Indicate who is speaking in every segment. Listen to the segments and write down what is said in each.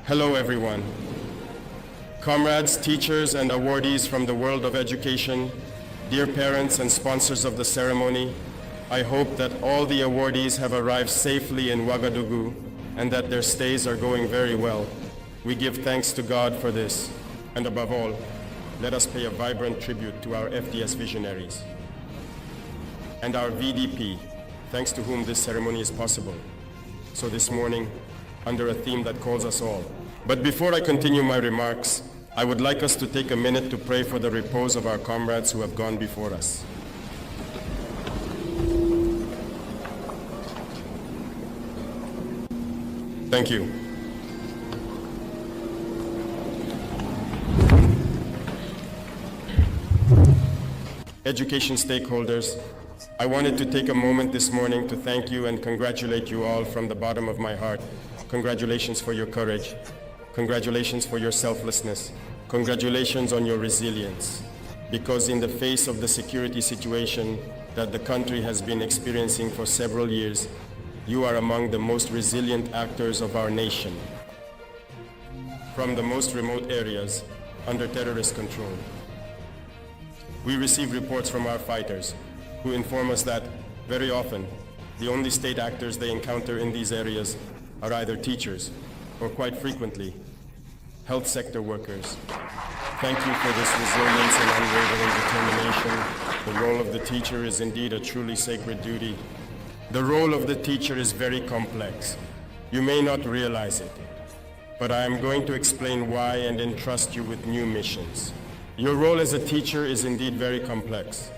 Speaker 1: Hello everyone. Comrades, teachers, and awardees from the world of education, dear parents and sponsors of the ceremony, I hope that all the awardees have arrived safely in Ouagadougou and that their stays are going very well. We give thanks to God for this, and above all, let us pay a vibrant tribute to our FDS visionaries and our VDP, thanks to whom this ceremony is possible. So this morning, under a theme that calls us all. But before I continue my remarks, I would like us to take a minute to pray for the repose of our comrades who have gone before us. Thank you. Education stakeholders, I wanted to take a moment this morning to thank you and congratulate you all from the bottom of my heart. Congratulations for your courage. Congratulations for your selflessness. Congratulations on your resilience. Because in the face of the security situation that the country has been experiencing for several years, you are among the most resilient actors of our nation. From the most remote areas under terrorist control. We receive reports from our fighters who inform us that very often the only state actors they encounter in these areas are either teachers or quite frequently health sector workers. Thank you for this resilience and unwavering determination. The role of the teacher is indeed a truly sacred duty. The role of the teacher is very complex. You may not realize it, but I am going to explain why and entrust you with new missions. Your role as a teacher is indeed very complex,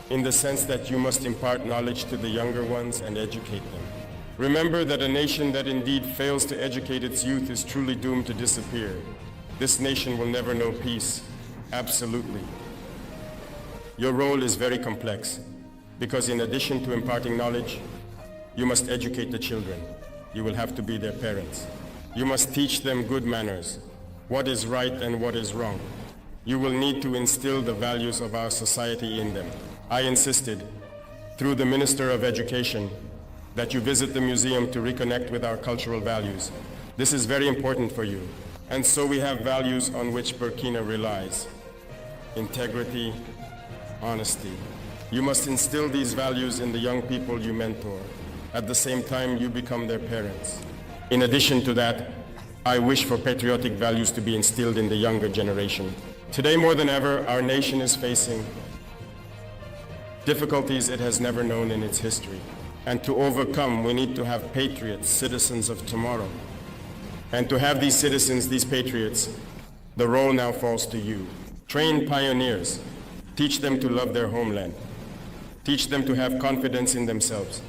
Speaker 1: in the sense that you must impart knowledge to the younger ones and educate them. Remember that a nation that indeed fails to educate its youth is truly doomed to disappear. This nation will never know peace, absolutely. Your role is very complex, because in addition to imparting knowledge, you must educate the children. You will have to be their parents. You must teach them good manners, what is right and what is wrong. You will need to instill the values of our society in them. I insisted, through the Minister of Education, that you visit the museum to reconnect with our cultural values. This is very important for you. And so we have values on which Burkina relies. Integrity, honesty. You must instill these values in the young people you mentor. At the same time, you become their parents. In addition to that, I wish for patriotic values to be instilled in the younger generation. Today, more than ever, our nation is facing difficulties it has never known in its history. And to overcome, we need to have patriots, citizens of tomorrow. And to have these citizens, these patriots, the role now falls to you. Train pioneers. Teach them to love their homeland. Teach them to have confidence in themselves.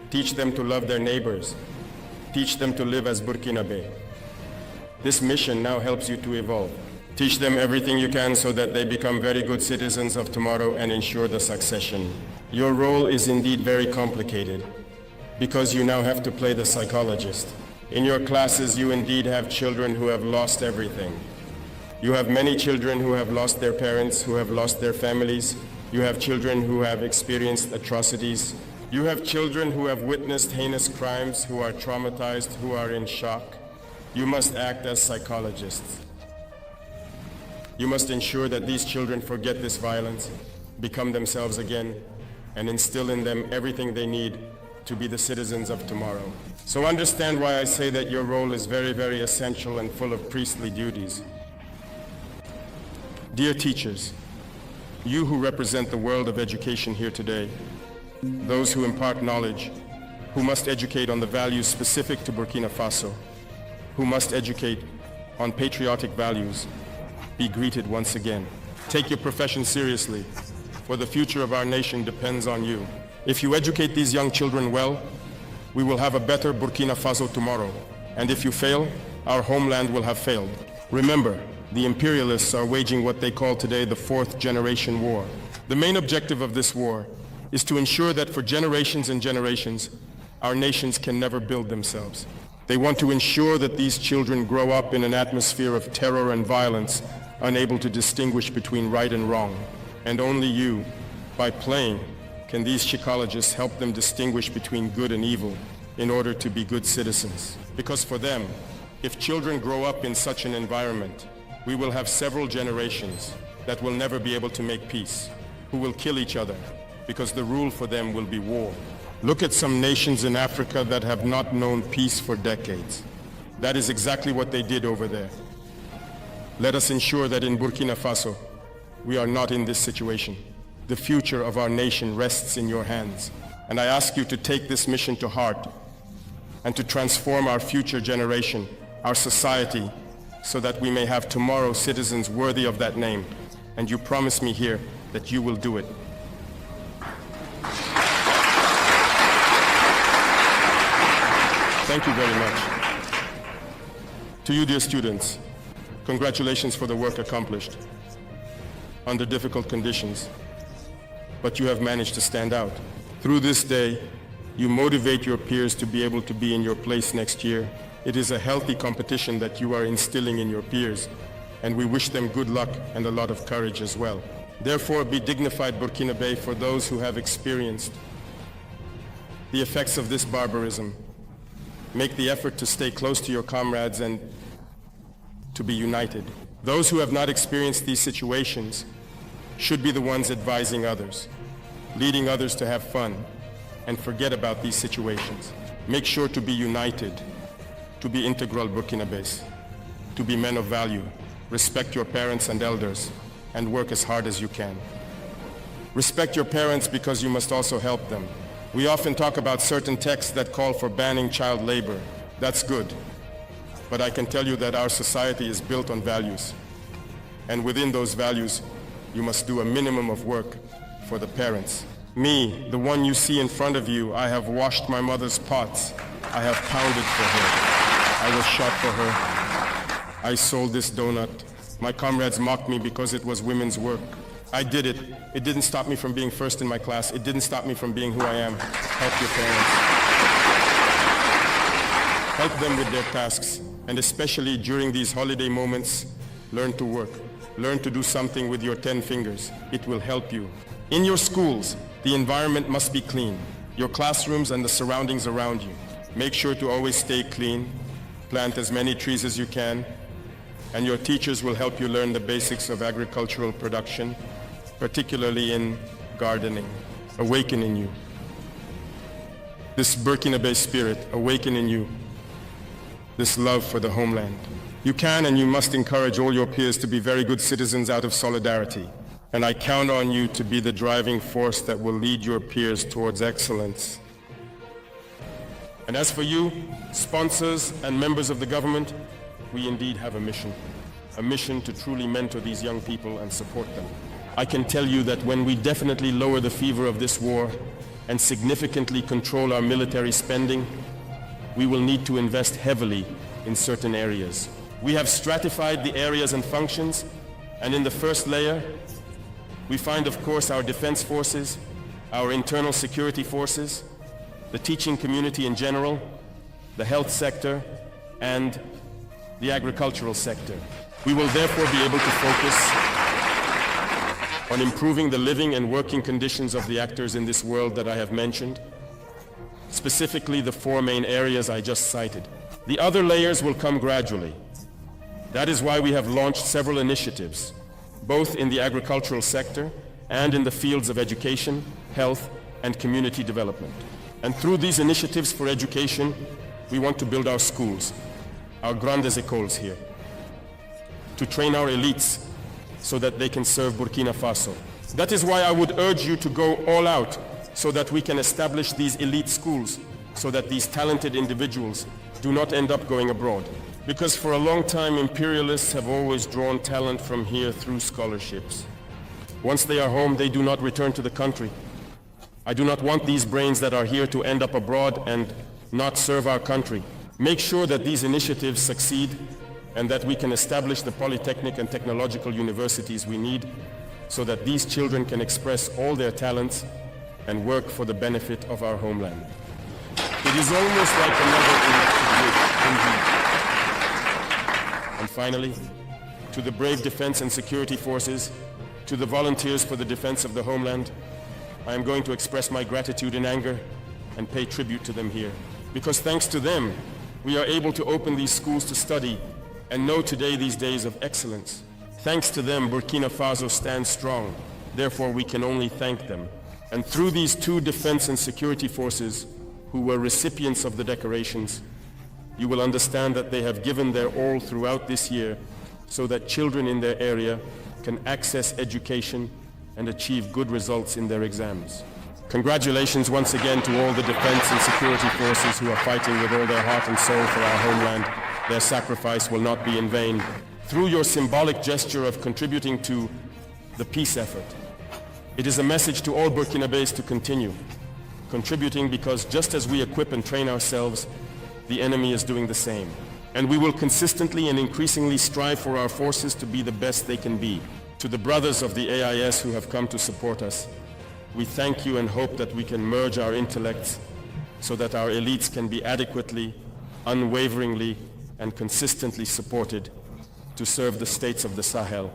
Speaker 1: Teach them to love their neighbors. Teach them to live as Burkinabe. This mission now helps you to evolve. Teach them everything you can so that they become very good citizens of tomorrow and ensure the succession. Your role is indeed very complicated because you now have to play the psychologist. In your classes, you indeed have children who have lost everything. You have many children who have lost their parents, who have lost their families. You have children who have experienced atrocities. You have children who have witnessed heinous crimes, who are traumatized, who are in shock. You must act as psychologists. You must ensure that these children forget this violence, become themselves again, and instill in them everything they need to be the citizens of tomorrow. So understand why I say that your role is very, very essential and full of priestly duties. Dear teachers, you who represent the world of education here today, those who impart knowledge, who must educate on the values specific to Burkina Faso, who must educate on patriotic values, be greeted once again. Take your profession seriously, for the future of our nation depends on you. If you educate these young children well, we will have a better Burkina Faso tomorrow. And if you fail, our homeland will have failed. Remember, the imperialists are waging what they call today the fourth generation war. The main objective of this war is to ensure that for generations and generations, our nations can never build themselves. They want to ensure that these children grow up in an atmosphere of terror and violence, unable to distinguish between right and wrong. And only you, by playing, can these psychologists help them distinguish between good and evil in order to be good citizens. Because for them, If children grow up in such an environment, we will have several generations that will never be able to make peace, who will kill each other, because the rule for them will be war. Look at some nations in Africa that have not known peace for decades. That is exactly what they did over there. Let us ensure that in Burkina Faso, we are not in this situation. The future of our nation rests in your hands. And I ask you to take this mission to heart and to transform our future generation, our society, so that we may have tomorrow citizens worthy of that name. And you promise me here that you will do it. Thank you very much. To you, dear students, congratulations for the work accomplished under difficult conditions, but you have managed to stand out. Through this day, you motivate your peers to be able to be in your place next year. It is a healthy competition that you are instilling in your peers, and we wish them good luck and a lot of courage as well. Therefore, be dignified, Burkinabe, for those who have experienced the effects of this barbarism. Make the effort to stay close to your comrades and to be united. Those who have not experienced these situations should be the ones advising others, leading others to have fun and forget about these situations. Make sure to be united, to be integral Burkinabés, to be men of value, respect your parents and elders, and work as hard as you can. Respect your parents because you must also help them. We often talk about certain texts that call for banning child labor. That's good. But I can tell you that our society is built on values. And within those values, you must do a minimum of work for the parents. Me, the one you see in front of you, I have washed my mother's pots. I have pounded for her. I was shot for her. I sold this donut. My comrades mocked me because it was women's work. I did it. It didn't stop me from being first in my class. It didn't stop me from being who I am. Help your parents. Help them with their tasks. And especially during these holiday moments, learn to work. Learn to do something with your 10 fingers. It will help you. In your schools, the environment must be clean. Your classrooms and the surroundings around you. Make sure to always stay clean. Plant as many trees as you can. And your teachers will help you learn the basics of agricultural production, particularly in gardening. Awaken in you this Burkinabe spirit, awaken in you this love for the homeland. You can and you must encourage all your peers to be very good citizens out of solidarity. And I count on you to be the driving force that will lead your peers towards excellence. And as for you, sponsors and members of the government, we indeed have a mission to truly mentor these young people and support them. I can tell you that when we definitely lower the fever of this war and significantly control our military spending, we will need to invest heavily in certain areas. We have stratified the areas and functions, and in the first layer, we find, of course, our defense forces, our internal security forces, the teaching community in general, the health sector, and the agricultural sector. We will therefore be able to focus on improving the living and working conditions of the actors in this world that I have mentioned, specifically the 4 main areas I just cited. The other layers will come gradually. That is why we have launched several initiatives, both in the agricultural sector and in the fields of education, health, and community development. And through these initiatives for education, we want to build our schools, our grandes écoles here, to train our elites so that they can serve Burkina Faso. That is why I would urge you to go all out so that we can establish these elite schools, so that these talented individuals do not end up going abroad. Because for a long time, imperialists have always drawn talent from here through scholarships. Once they are home, they do not return to the country. I do not want these brains that are here to end up abroad and not serve our country. Make sure that these initiatives succeed and that we can establish the polytechnic and technological universities we need so that these children can express all their talents and work for the benefit of our homeland. It is almost like another electric wish, indeed. And finally, to the brave defense and security forces, to the volunteers for the defense of the homeland, I am going to express my gratitude in anger and pay tribute to them here. Because thanks to them, we are able to open these schools to study and know today these days of excellence. Thanks to them, Burkina Faso stands strong. Therefore, we can only thank them. And through these two defense and security forces who were recipients of the decorations, you will understand that they have given their all throughout this year so that children in their area can access education and achieve good results in their exams. Congratulations once again to all the defense and security forces who are fighting with all their heart and soul for our homeland. Their sacrifice will not be in vain. Through your symbolic gesture of contributing to the peace effort, it is a message to all Burkinabés to continue contributing, because just as we equip and train ourselves, the enemy is doing the same. And we will consistently and increasingly strive for our forces to be the best they can be. To the brothers of the AIS who have come to support us, we thank you and hope that we can merge our intellects so that our elites can be adequately, unwaveringly, and consistently supported to serve the states of the Sahel,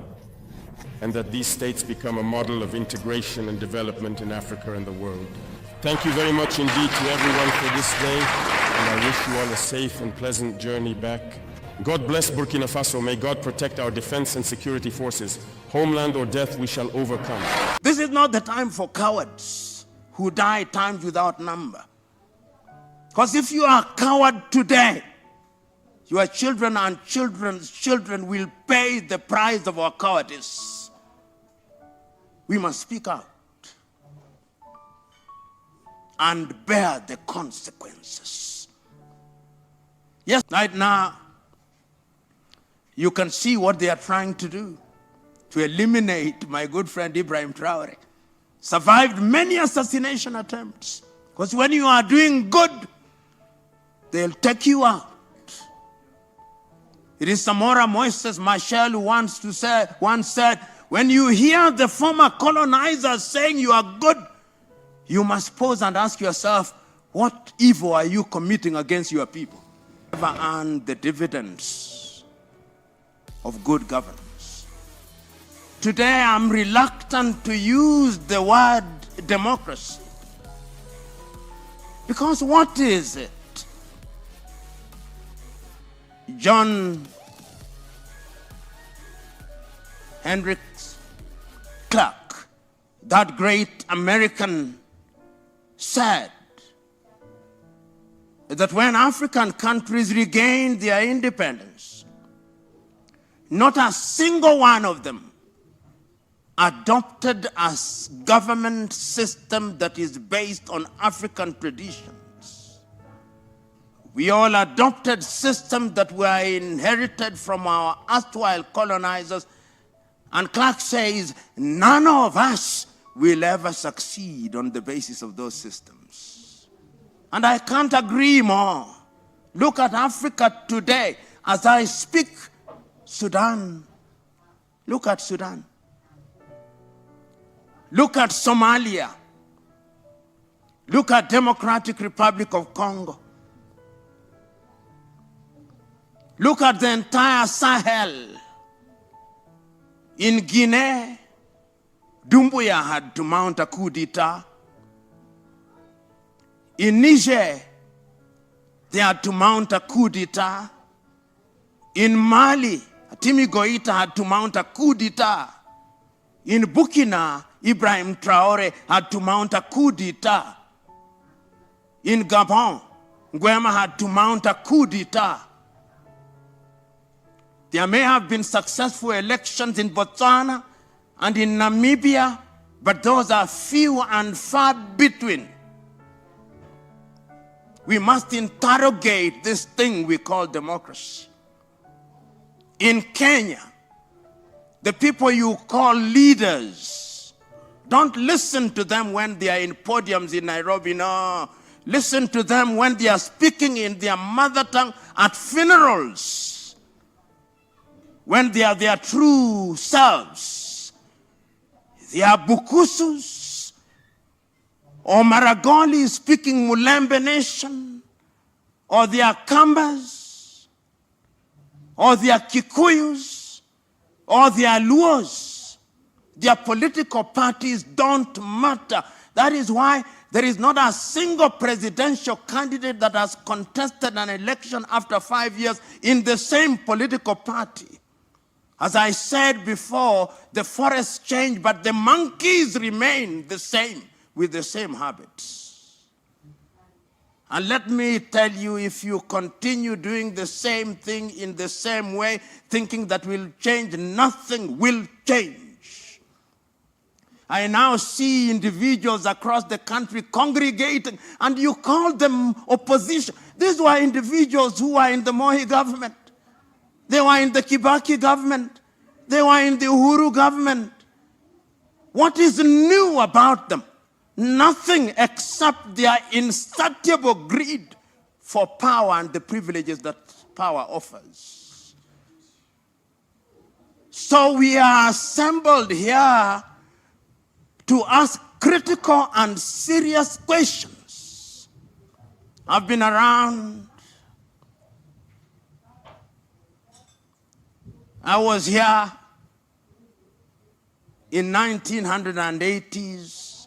Speaker 1: and that these states become a model of integration and development in Africa and the world. Thank you very much indeed to everyone for this day, and I wish you all a safe and pleasant journey back. God bless Burkina Faso. May God protect our defense and security forces. Homeland or death, we shall overcome.
Speaker 2: This is not the time for cowards who die times without number. Because if you are a coward today, your children and children's children will pay the price of our cowardice. We must speak out and bear the consequences. Yes, right now, you can see what they are trying to do to eliminate my good friend Ibrahim Traore. Survived many assassination attempts. Because when you are doing good, they'll take you out. It is Samora Moises Machel who once said, when you hear the former colonizers saying you are good, you must pause and ask yourself, what evil are you committing against your people? Never earn the dividends of good governance. Today, I'm reluctant to use the word democracy. Because what is it? John Hendricks Clark, that great American, said that when African countries regained their independence, not a single one of them adopted a government system that is based on African traditions. We all adopted systems that were inherited from our erstwhile colonizers, and Clark says none of us will ever succeed on the basis of those systems. And I can't agree more. Look at Africa today. As I speak, Sudan. Look at Sudan. Look at Somalia. Look at Democratic Republic of Congo. Look at the entire Sahel. In Guinea, Doumbouya had to mount a coup d'etat. In Niger, they had to mount a coup d'etat. In Mali, Timi Goïta had to mount a coup d'etat. In Burkina, Ibrahim Traore had to mount a coup d'etat. In Gabon, Nguema had to mount a coup d'etat. There may have been successful elections in Botswana and in Namibia, but those are few and far between. We must interrogate this thing we call democracy. In Kenya, the people you call leaders, don't listen to them when they are in podiums in Nairobi, no. Listen to them when they are speaking in their mother tongue at funerals, when they are their true selves. They are Bukusus or Maragoli speaking Mulembe nation, or they are Kambas, or they are Kikuyus, or they are Luos. Their political parties don't matter. That is why there is not a single presidential candidate that has contested an election after 5 years in the same political party. As I said before, the forests change, but the monkeys remain the same with the same habits. And let me tell you, if you continue doing the same thing in the same way, thinking that will change, nothing will change. I now see individuals across the country congregating, and you call them opposition. These were individuals who were in the Moi government. They were in the Kibaki government. They were in the Uhuru government. What is new about them? Nothing except their insatiable greed for power and the privileges that power offers. So we are assembled here to ask critical and serious questions. I've been around. I was here in 1980s.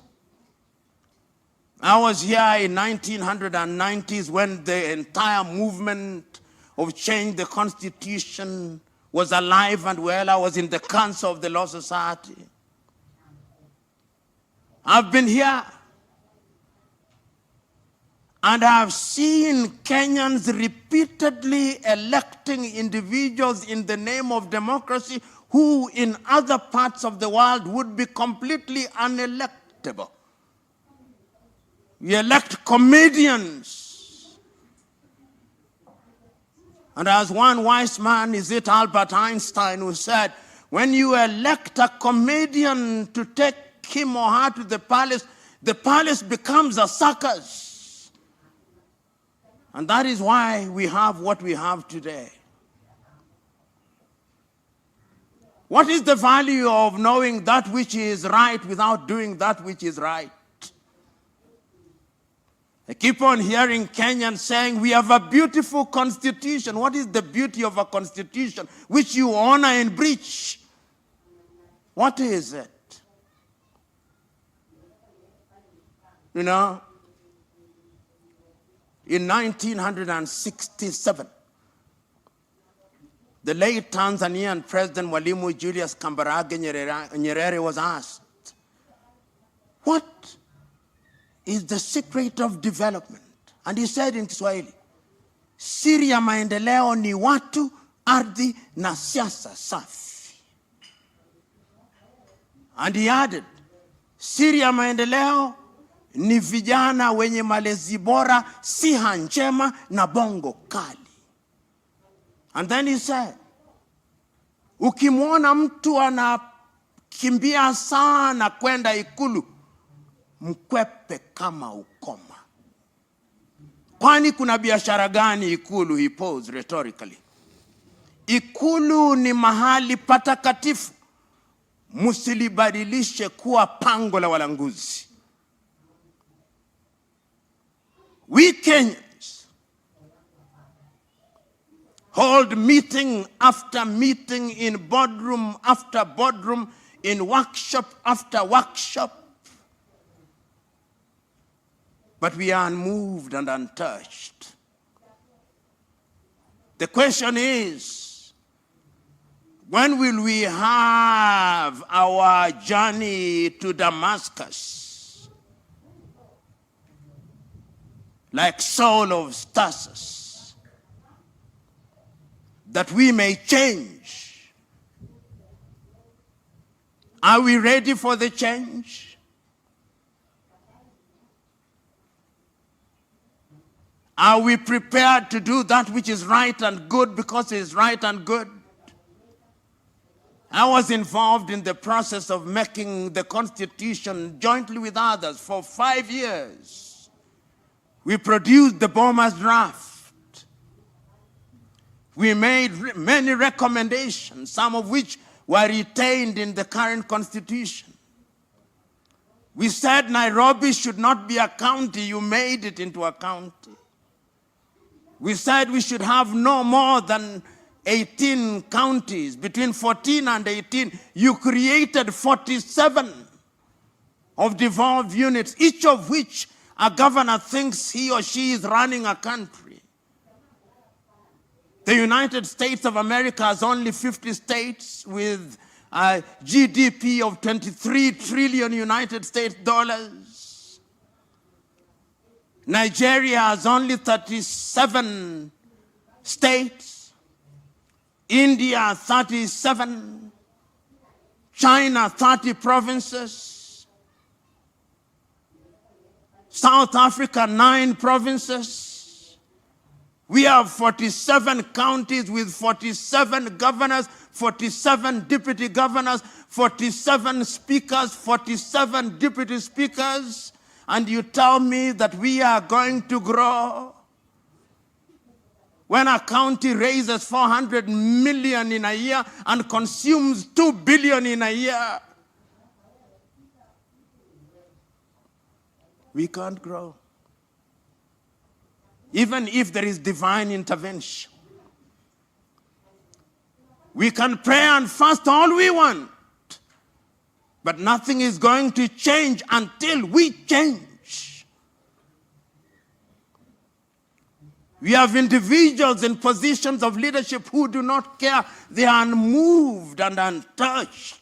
Speaker 2: I was here in 1990s when the entire movement of change the Constitution was alive and well. I was in the Council of the Law Society. I've been here and I've seen Kenyans repeatedly electing individuals in the name of democracy who in other parts of the world would be completely unelectable. We elect comedians. And as one wise man, is it Albert Einstein, who said, when you elect a comedian to take him or her to the palace becomes a circus. And that is why we have what we have today. What is the value of knowing that which is right without doing that which is right? I keep on hearing Kenyans saying, we have a beautiful constitution. What is the beauty of a constitution which you honor and breach? What is it? You know, in 1967, the late Tanzanian President Mwalimu Julius Kambarage Nyerere was asked, what is the secret of development? And he said in Kiswahili, siri ya maendeleo ni watu, ardhi na siasa safi. And he added, siri ya maendeleo ni vijana wenye malezi bora, siha njema na bongo kali. And then he said, ukimwona mtu anakimbia sana kwenda ikulu, mkwepe kama ukoma. Kwani kuna biashara gani ikulu? He posed rhetorically. Ikulu ni mahali patakatifu. Musilibadilishe kuwa pango la walanguzi. We Kenyans hold meeting after meeting in boardroom after boardroom, in workshop after workshop. But we are unmoved and untouched. The question is, when will we have our journey to Damascus? Like Saul of Tarsus, that we may change. Are we ready for the change? Are we prepared to do that which is right and good because it is right and good? I was involved in the process of making the Constitution jointly with others for 5 years. We produced the Boma's draft. We made many recommendations, some of which were retained in the current Constitution. We said Nairobi should not be a county. You made it into a county. We said we should have no more than 18 counties. Between 14 and 18, you created 47. of devolved units, each of which a governor thinks he or she is running a country. The United States of America has only 50 states with a GDP of 23 trillion United States dollars. Nigeria has only 37 states. India, 37. China, 30 provinces. South Africa, 9 provinces. We have 47 counties with 47 governors, 47 deputy governors, 47 speakers, 47 deputy speakers, and you tell me that we are going to grow? When a county raises 400 million in a year and consumes 2 billion in a year, we can't grow. Even if there is divine intervention. We can pray and fast all we want, but nothing is going to change until we change. We have individuals in positions of leadership who do not care. They are unmoved and untouched.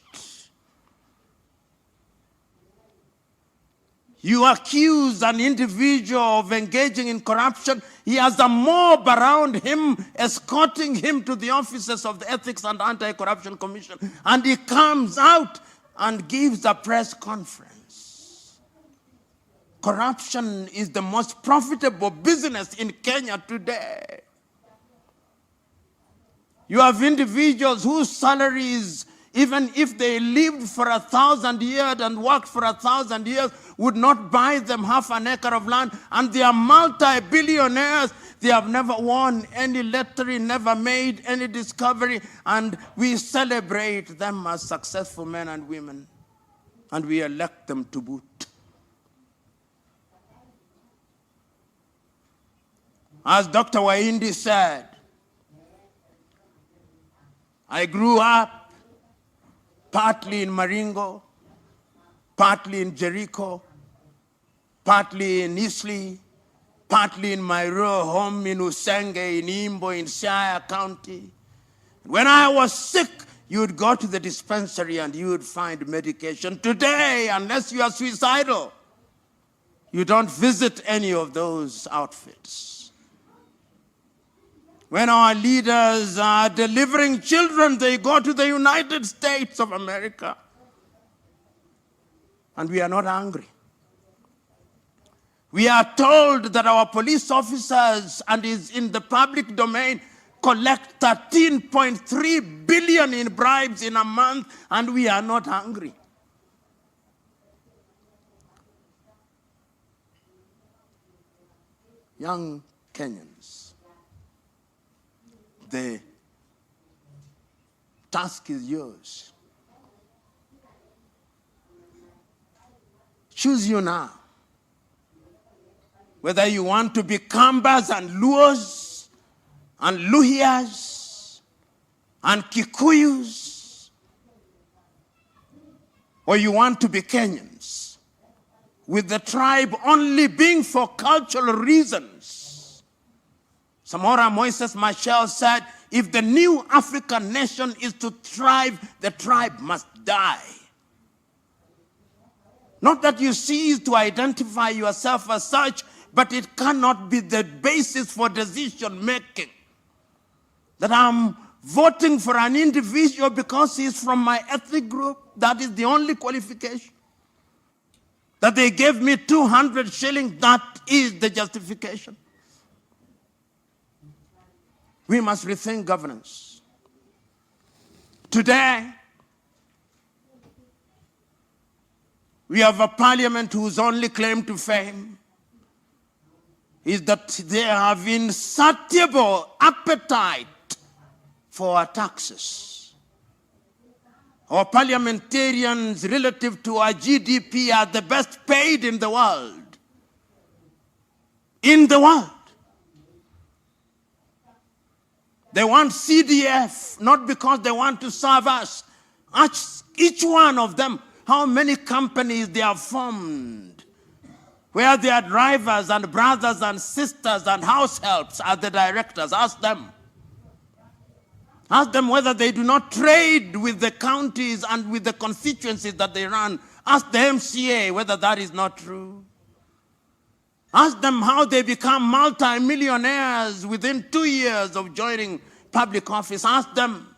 Speaker 2: You accuse an individual of engaging in corruption. He has a mob around him, escorting him to the offices of the Ethics and Anti-Corruption Commission. And he comes out and gives a press conference. Corruption is the most profitable business in Kenya today. You have individuals whose salaries, even if they lived for 1,000 years and worked for 1,000 years, would not buy them half an acre of land, and they are multi-billionaires. They have never won any lottery, never made any discovery, and we celebrate them as successful men and women, and we elect them to boot. As Dr. Waindi said, I grew up partly in Maringo, partly in Jericho, partly in Eastleigh, partly in my rural home in Usenge, in Imbo, in Siaya County. When I was sick, you would go to the dispensary and you would find medication. Today, unless you are suicidal, you don't visit any of those outfits. When our leaders are delivering children, they go to the United States of America. And we are not angry. We are told that our police officers, and is in the public domain, collect 13.3 billion in bribes in a month, and we are not angry. Young Kenyans, the task is yours. Choose you now. Whether you want to be Kambas and Luos and Luhias and Kikuyus, or you want to be Kenyans, with the tribe only being for cultural reasons. Samora Moises Machel said, if the new African nation is to thrive, the tribe must die. Not that you cease to identify yourself as such, but it cannot be the basis for decision making. That I'm voting for an individual because he's from my ethnic group, that is the only qualification. That they gave me 200 shillings, that is the justification. We must rethink governance. Today, we have a parliament whose only claim to fame is that they have insatiable appetite for our taxes. Our parliamentarians, relative to our GDP, are the best paid in the world. In the world. They want CDF, not because they want to serve us. Each one of them how many companies they have formed, where their drivers and brothers and sisters and house helps are the directors. Ask them. Ask them whether they do not trade with the counties and with the constituencies that they run. Ask the MCA whether that is not true. Ask them how they become multi-millionaires within 2 years of joining public office. Ask them.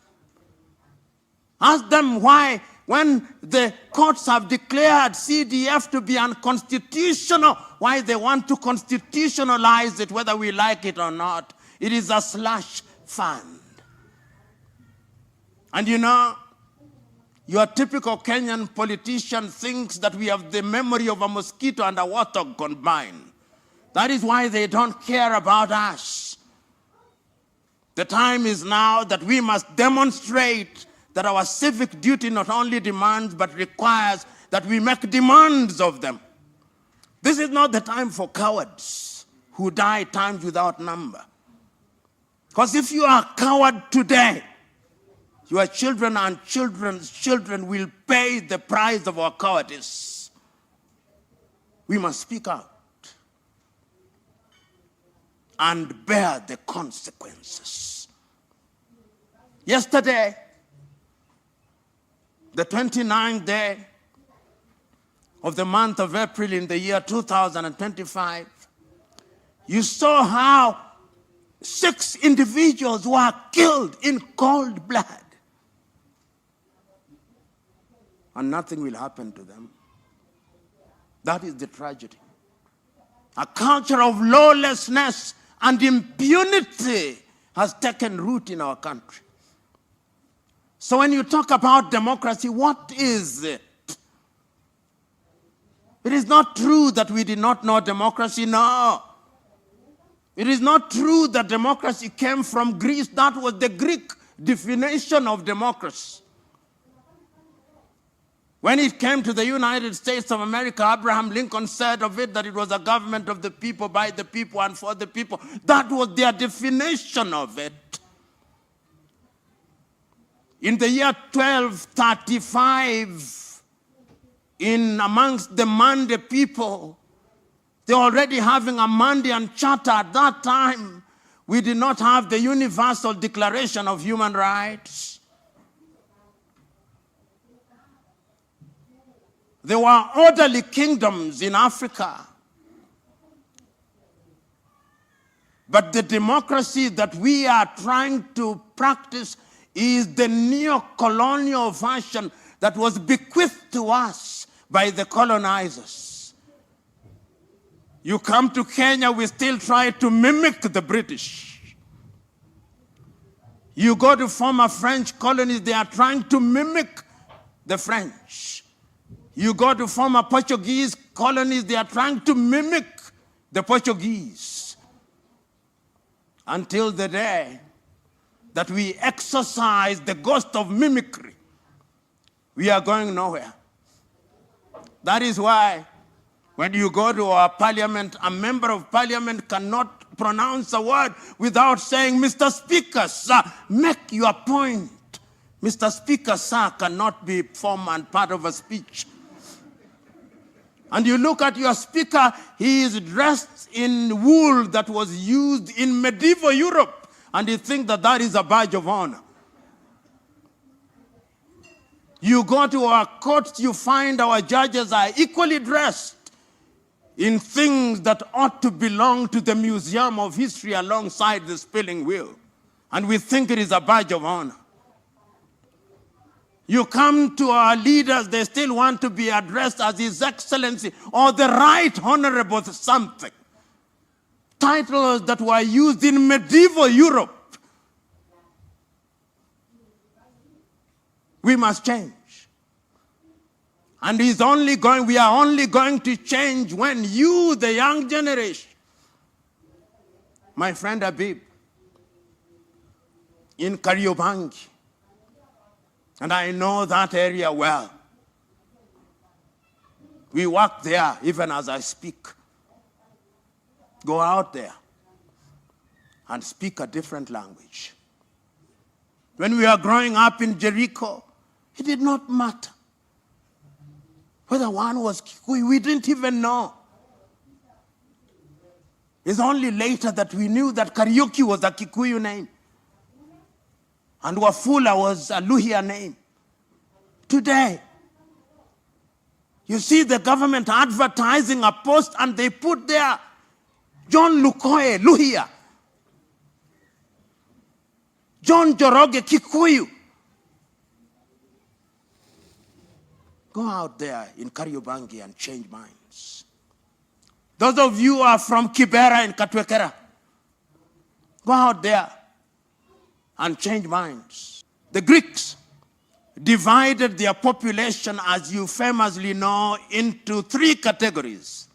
Speaker 2: Ask them why, when the courts have declared CDF to be unconstitutional, why they want to constitutionalize it, whether we like it or not. It is a slush fund. And you know, your typical Kenyan politician thinks that we have the memory of a mosquito and a warthog combined. That is why they don't care about us. The time is now that we must demonstrate that our civic duty not only demands but requires that we make demands of them. This is not the time for cowards who die times without number. Because if you are a coward today, your children and children's children will pay the price of our cowardice. We must speak out and bear the consequences. Yesterday, the 29th day of the month of April in the year 2025, you saw how 6 individuals were killed in cold blood. And nothing will happen to them. That is the tragedy. A culture of lawlessness and impunity has taken root in our country. So when you talk about democracy, what is it? It is not true that we did not know democracy, no. It is not true that democracy came from Greece. That was the Greek definition of democracy. When it came to the United States of America, Abraham Lincoln said of it that it was a government of the people, by the people, and for the people. That was their definition of it. In the year 1235, in amongst the Mande people, they were already having a Mandean charter. At that time, we did not have the Universal Declaration of Human Rights. There were orderly kingdoms in Africa. But the democracy that we are trying to practice is the neo-colonial version that was bequeathed to us by the colonizers. You come to Kenya, we still try to mimic the British. You go to former French colonies, they are trying to mimic the French. You go to former Portuguese colonies, they are trying to mimic the Portuguese. Until the day that we exercise the ghost of mimicry, we are going nowhere. That is why when you go to our parliament, a member of parliament cannot pronounce a word without saying, Mr. Speaker, sir, make your point. Mr. Speaker, sir, cannot be form and part of a speech. And you look at your speaker, he is dressed in wool that was used in medieval Europe, and you think that that is a badge of honor. You go to our courts, you find our judges are equally dressed in things that ought to belong to the Museum of History alongside the spinning wheel. And we think it is a badge of honor. You come to our leaders, they still want to be addressed as His Excellency or the Right Honorable something. Titles that were used in medieval Europe. We must change. And we are only going to change when you, the young generation, my friend Habib, in Kariobangi, and I know that area well. We work there even as I speak. Go out there and speak a different language. When we were growing up in Jericho, it did not matter. Whether one was Kikuyu, we didn't even know. It's only later that we knew that Kariuki was a Kikuyu name and Wafula was a Luhya name. Today, you see the government advertising a post and they put there John Lukoye, Luhya. John Joroge, Kikuyu. Go out there in Kariobangi and change minds. Those of you who are from Kibera and Katwekera, go out there and change minds. The Greeks divided their population, as you famously know, into 3 categories.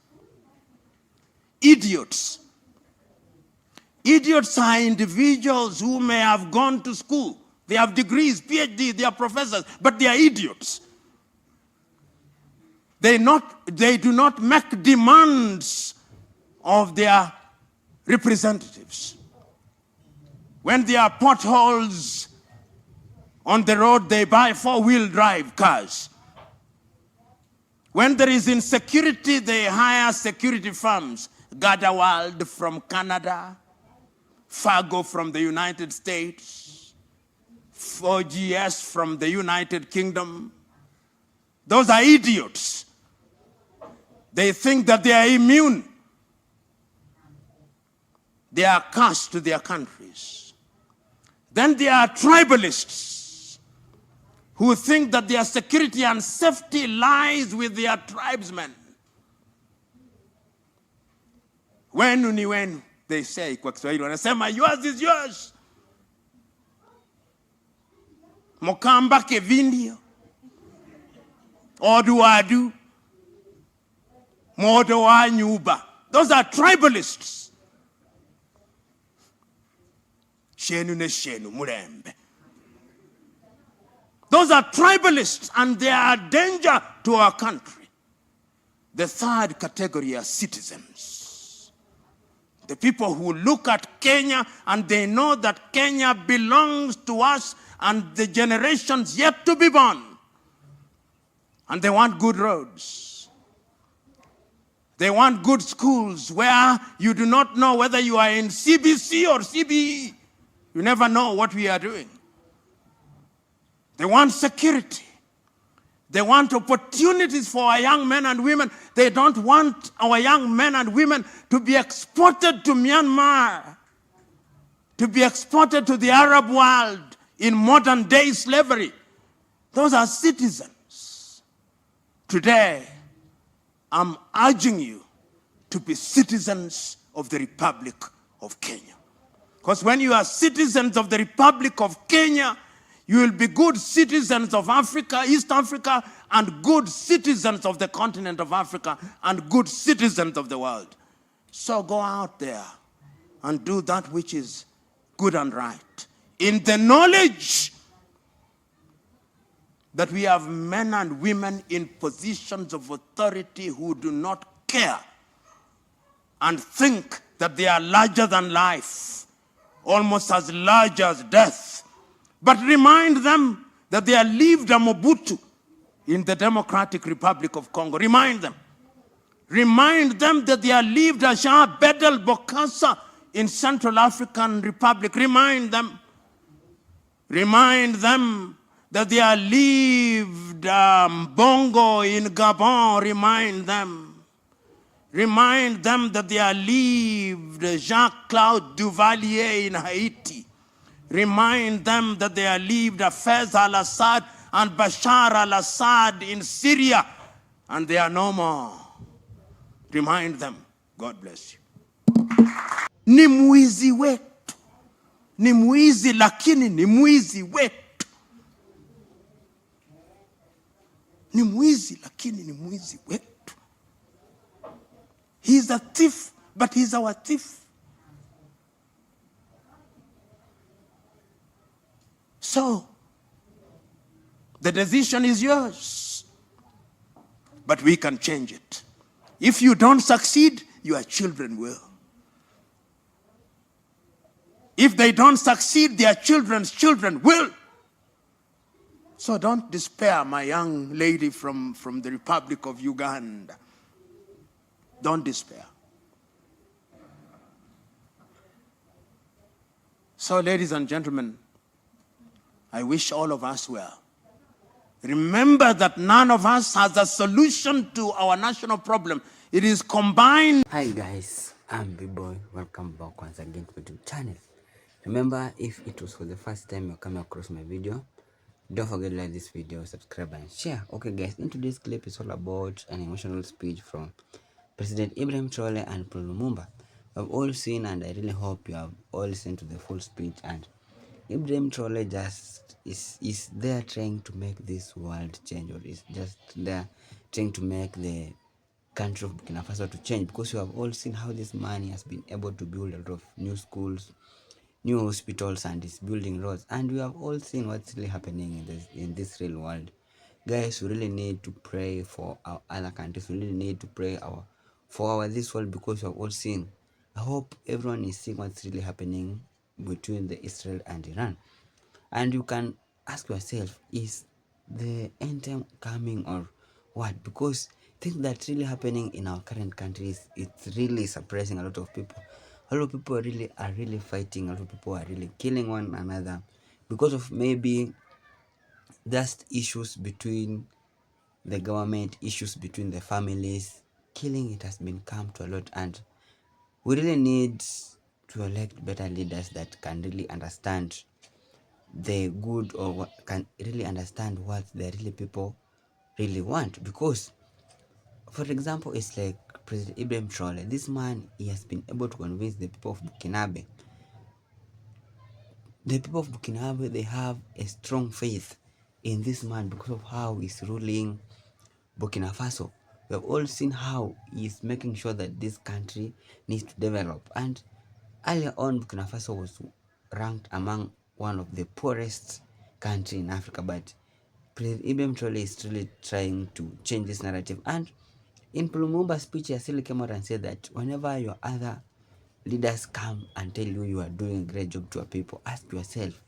Speaker 2: Idiots. Idiots are individuals who may have gone to school. They have degrees, PhD, they are professors, but they are idiots. They do not make demands of their representatives. When there are potholes on the road, they buy 4-wheel drive cars. When there is insecurity, they hire security firms. Gardewald from Canada, Fargo from the United States, 4GS from the United Kingdom. Those are idiots. They think that they are immune. They are cast to their countries. Then there are tribalists who think that their security and safety lies with their tribesmen. Wenu ni wenu, they say kwa Kiswahili. Wanasema yours is yours. Mokamba kevindio. Oduadu. Modo wa nyuba. Those are tribalists. Shenu ne shenu murembe. Those are tribalists and they are a danger to our country. The third category are citizens. The people who look at Kenya and they know that Kenya belongs to us and the generations yet to be born. And they want good roads. They want good schools where you do not know whether you are in CBC or CBE. You never know what we are doing. They want security. They want opportunities for our young men and women. They don't want our young men and women to be exported to Myanmar, to be exported to the Arab world in modern day slavery. Those are citizens. Today, I'm urging you to be citizens of the Republic of Kenya. Because when you are citizens of the Republic of Kenya, you will be good citizens of Africa, East Africa, and good citizens of the continent of Africa, and good citizens of the world. So go out there and do that which is good and right, in the knowledge that we have men and women in positions of authority who do not care and think that they are larger than life, almost as large as death. But remind them that they are lived a Mobutu in the Democratic Republic of Congo. Remind them. Remind them that they are lived a Jean Bedel Bokassa in Central African Republic. Remind them. Remind them that they are lived Bongo in Gabon. Remind them. Remind them that they are lived Jean-Claude Duvalier in Haiti. Remind them that they are lived Fez al-Assad and Bashar al-Assad in Syria, and they are no more. Remind them. God bless you. Ni mwizi wetu. Ni mwizi lakini ni mwizi wetu. Ni mwizi lakini ni mwizi wetu. He's a thief, but he's our thief. So, the decision is yours. But we can change it. If you don't succeed, your children will. If they don't succeed, their children's children will. So don't despair, my young lady from the Republic of Uganda. Don't despair. So, ladies and gentlemen, I wish all of us well. Remember that none of us has a solution to our national problem. It is combined.
Speaker 3: Hi guys, I'm B-Boy. Welcome back once again to my YouTube channel. Remember, if it was for the first time you're coming across my video, don't forget to like this video, subscribe and share. Okay guys, in today's clip is all about an emotional speech from President Ibrahim Traore and Paul Lumumba. We've all seen, and I really hope you have all listened to the full speech. And Ibrahim Traore just is there trying to make this world change, or is just there trying to make the country of Burkina Faso to change, because you have all seen how this man has been able to build a lot of new schools, new hospitals, and is building roads. And we have all seen what's really happening in this real world. Guys, we really need to pray for our other countries. We really need to pray for our this world, because we have all seen. I hope everyone is seeing what's really happening between the Israel and Iran. And you can ask yourself, is the end time coming or what? Because things that's really happening in our current countries, it's really suppressing a lot of people. A lot of people are really fighting. A lot of people are really killing one another because of maybe just issues between the government, issues between the families. Killing, it has been come to a lot, and we really need to elect better leaders that can really understand the good, or can really understand what the really people really want. Because for example, it's like President Ibrahim Traore. This man, he has been able to convince the people of Burkinabe. The people of Burkinabe, they have a strong faith in this man because of how he's ruling Burkina Faso. We have all seen how he's making sure that this country needs to develop. And earlier on, Burkina Faso was ranked among one of the poorest country in Africa, but President Ibrahim Traore is really trying to change this narrative. And in Lumumba's speech, he still came out and said that whenever your other leaders come and tell you you are doing a great job to your people, ask yourself,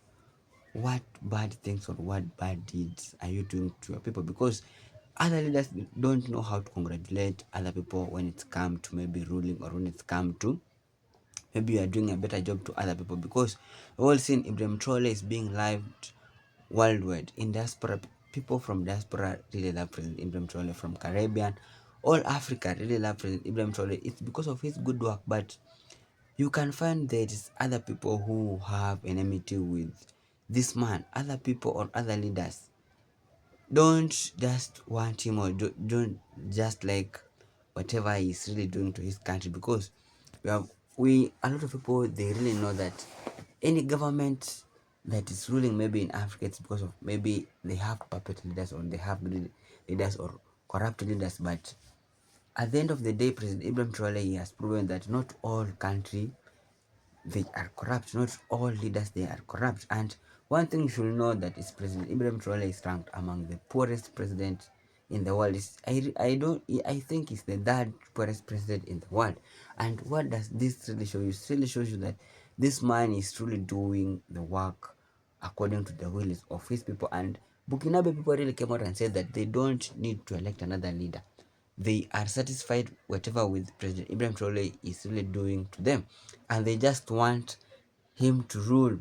Speaker 3: what bad things or what bad deeds are you doing to your people? Because other leaders don't know how to congratulate other people when it's come to maybe ruling, or when it's come to maybe you are doing a better job to other people. Because we've all seen Ibrahim Traore is being loved worldwide. In diaspora, people from diaspora really love President Ibrahim Traore. From Caribbean, all Africa really love President Ibrahim Traore. It's because of his good work. But you can find there is other people who have enmity with this man. Other people or other leaders don't just want him, or don't just like whatever he's really doing to his country. Because we a lot of people, they really know that any government that is ruling maybe in Africa, it's because of maybe they have puppet leaders, or they have leaders or corrupt leaders. But at the end of the day, President Ibrahim Traore, he has proven that not all country they are corrupt, not all leaders they are corrupt. And one thing you should know, that is President Ibrahim Traore is ranked among the poorest president in the world. I think it's the third poorest president in the world. And what does this really show you? It really shows you that this man is truly doing the work according to the will of his people. And Burkinabe people really came out and said that they don't need to elect another leader. They are satisfied whatever with President Ibrahim Traore is really doing to them, and they just want him to rule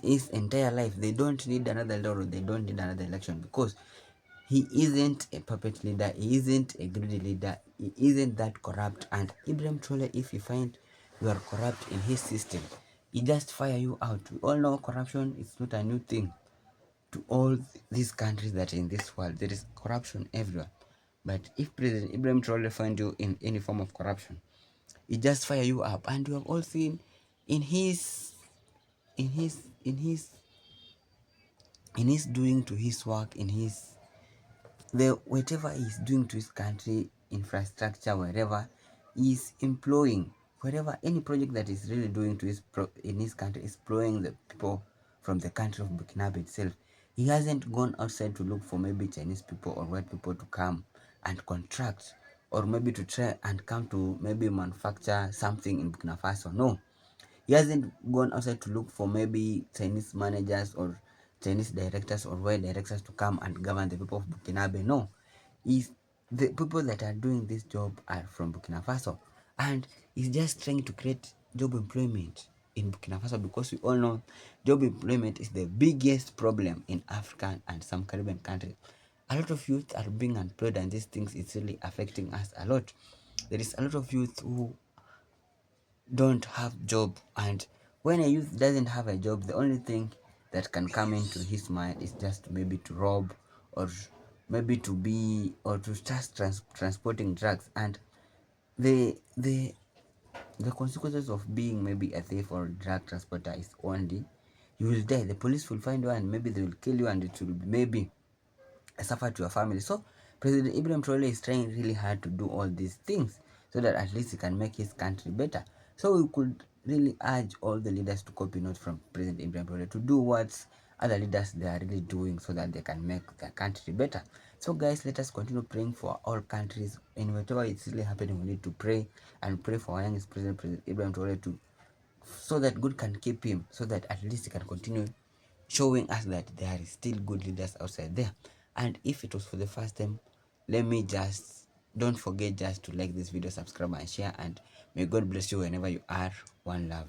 Speaker 3: his entire life. They don't need another leader, or they don't need another election, because he isn't a puppet leader, he isn't a greedy leader, he isn't that corrupt. And Ibrahim Traore, if you find you are corrupt in his system, he just fire you out. We all know corruption is not a new thing to all these countries that are in this world. There is corruption everywhere. But if President Ibrahim Traore find you in any form of corruption, he just fire you up. And you have all seen in his in his in his in his doing to his work, in his the whatever he's doing to his country, infrastructure, wherever he's employing, wherever any project that is really doing to in his country is employing the people from the country of Burkinabe itself. He hasn't gone outside to look for maybe Chinese people or white people to come and contract, or maybe to try and come to maybe manufacture something in Burkina Faso. No, he hasn't gone outside to look for maybe Chinese managers or Chinese directors or white directors to come and govern the people of Burkinabe. No, is the people that are doing this job are from Burkina Faso, and he's just trying to create job employment in Burkina Faso, because we all know job employment is the biggest problem in Africa and some Caribbean countries. A lot of youth are being employed, and these things is really affecting us a lot. There is a lot of youth who don't have job, and when a youth doesn't have a job, the only thing that can come into his mind is just maybe to rob, or maybe to be, or to start transporting drugs. And the the the consequences of being maybe a thief or drug transporter is only you will die. The police will find you, and maybe they will kill you, and it will be maybe suffer to your family. So President Ibrahim Traore is trying really hard to do all these things so that at least he can make his country better. So we could really urge all the leaders to copy notes from President Ibrahim Traore, to do what other leaders they are really doing, so that they can make their country better. So guys, let us continue praying for all countries. In whatever it's really happening, we need to pray, and pray for our youngest president, President Ibrahim Traore, to so that God can keep him, so that at least he can continue showing us that there is still good leaders outside there. And if it was for the first time, let me just don't forget just to like this video, subscribe and share, and may God bless you whenever you are. One love.